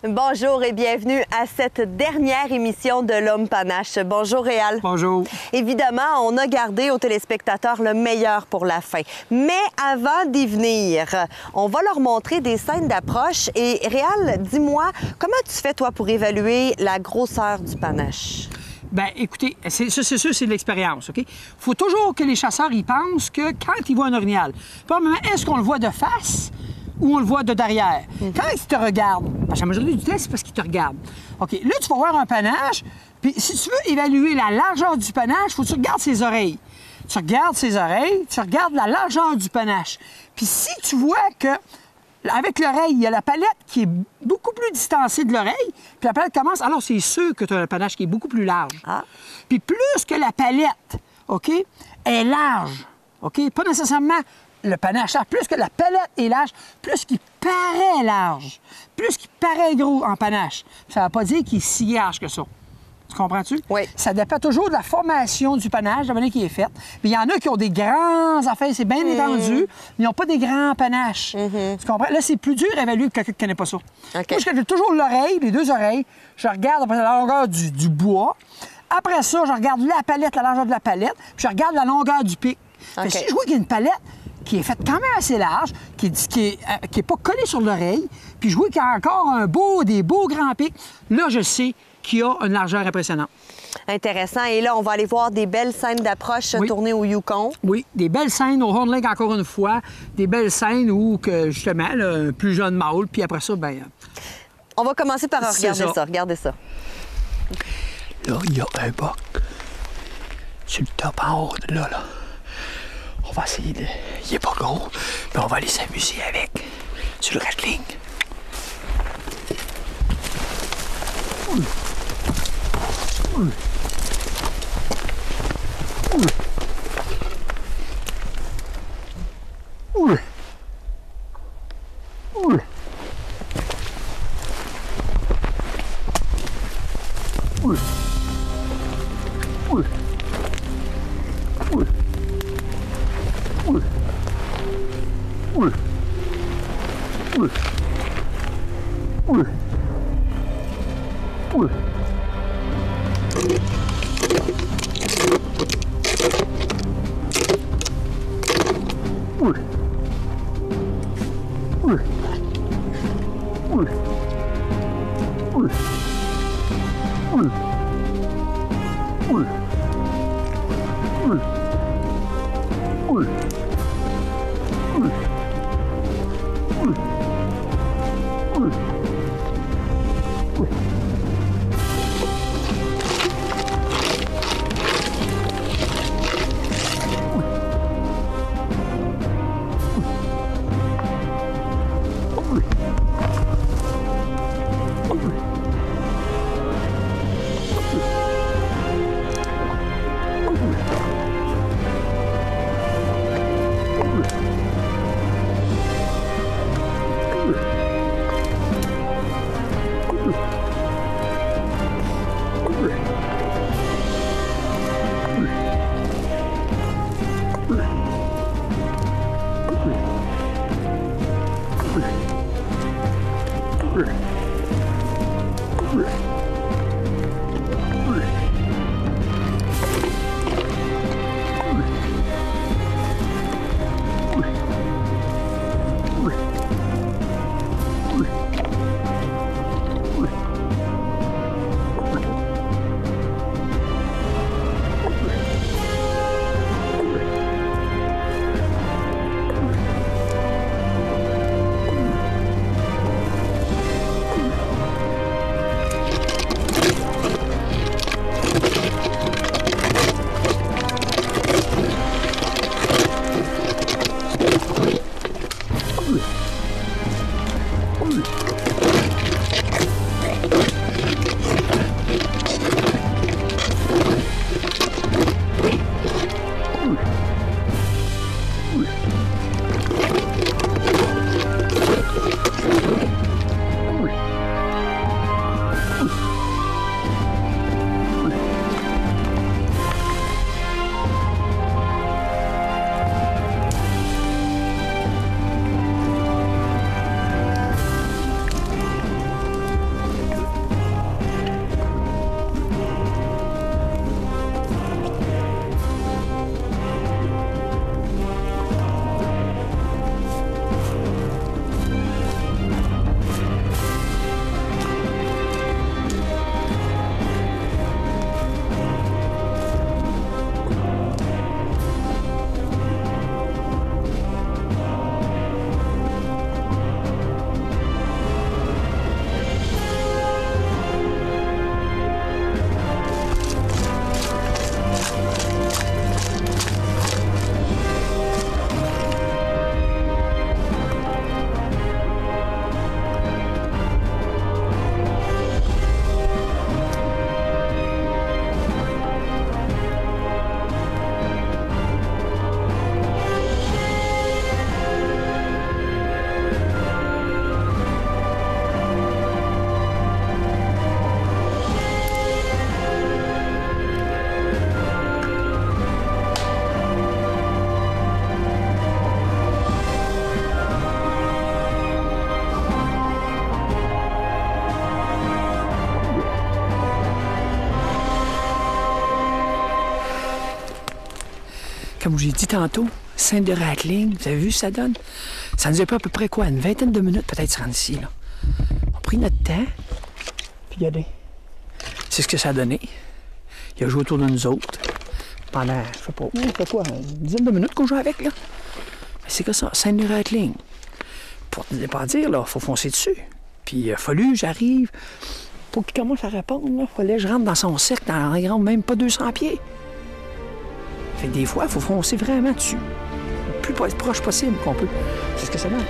Bonjour et bienvenue à cette dernière émission de l'Homme Panache. Bonjour Réal. Bonjour. Évidemment, on a gardé aux téléspectateurs le meilleur pour la fin. Mais avant d'y venir, on va leur montrer des scènes d'approche. Et Réal, dis-moi, comment tu fais toi pour évaluer la grosseur du panache? Bien, écoutez, c'est sûr, c'est de l'expérience, OK? Il faut toujours que les chasseurs y pensent que quand ils voient un orignal, premièrement, est-ce qu'on le voit de face ou on le voit de derrière? Quand ils te regardent, parce que la majorité du temps, c'est parce qu'ils te regardent. OK, là, tu vas voir un panache, puis si tu veux évaluer la largeur du panache, il faut que tu regardes ses oreilles. Tu regardes ses oreilles, tu regardes la largeur du panache. Puis si tu vois que avec l'oreille, il y a la palette qui est beaucoup plus distancée de l'oreille, puis la palette commence, alors c'est sûr que tu as un panache qui est beaucoup plus large. Ah. Puis plus que la palette, OK, est large, OK, pas nécessairement le panache, plus que la palette est large, plus qu'il paraît large, plus qu'il paraît gros en panache. Ça ne veut pas dire qu'il est si large que ça. Tu comprends-tu? Oui. Ça dépend toujours de la formation du panache, de la manière qui est faite. Mais il y en a qui ont des grands affaires, c'est bien étendu, mais ils n'ont pas des grands panaches. Tu comprends? Là, c'est plus dur à évaluer que quelqu'un qui ne connaît pas ça. OK. Moi, je calcule toujours l'oreille, les deux oreilles. Je regarde après la longueur du bois. Après ça, je regarde la palette, la largeur de la palette, puis je regarde la longueur du pic. OK. Si je vois qu'il y a une palette qui est faite quand même assez large, qui est pas collée sur l'oreille, puis je vois qu'il y a encore des beaux grands pics, là, je sais qu'il y a une largeur impressionnante. Intéressant. Et là, on va aller voir des belles scènes d'approche tournées au Yukon. Oui, des belles scènes au Horn Lake, encore une fois. Des belles scènes où, justement, là, un plus jeune mâle, puis après ça, bien... On va commencer par regarder ça. Regardez ça. Là, il y a un boc sur le top en haut, là. On va essayer de... Il est pas gros, mais on va aller s'amuser avec. Sur le wrestling. Comme j'ai dit tantôt, Sainte-de-Rattling, vous avez vu ce que ça donne? Ça nous a pris à peu près quoi? Une vingtaine de minutes peut-être se rendre ici, là. On a pris notre temps. Puis regardez. C'est ce que ça a donné. Il a joué autour de nous autres. Pendant, je sais pas, ça fait quoi? Une dizaine de minutes qu'on joue avec, là. Mais c'est que ça, Sainte-de-Rattling. Pour ne pas dire, là, faut foncer dessus. Puis il a fallu, j'arrive. Pour qu'il commence à répondre, il fallait que je rentre dans son cercle, dans un grand, même pas 200 pieds. Fait que des fois, il faut foncer vraiment dessus. Le plus proche possible qu'on peut. C'est ce que ça donne.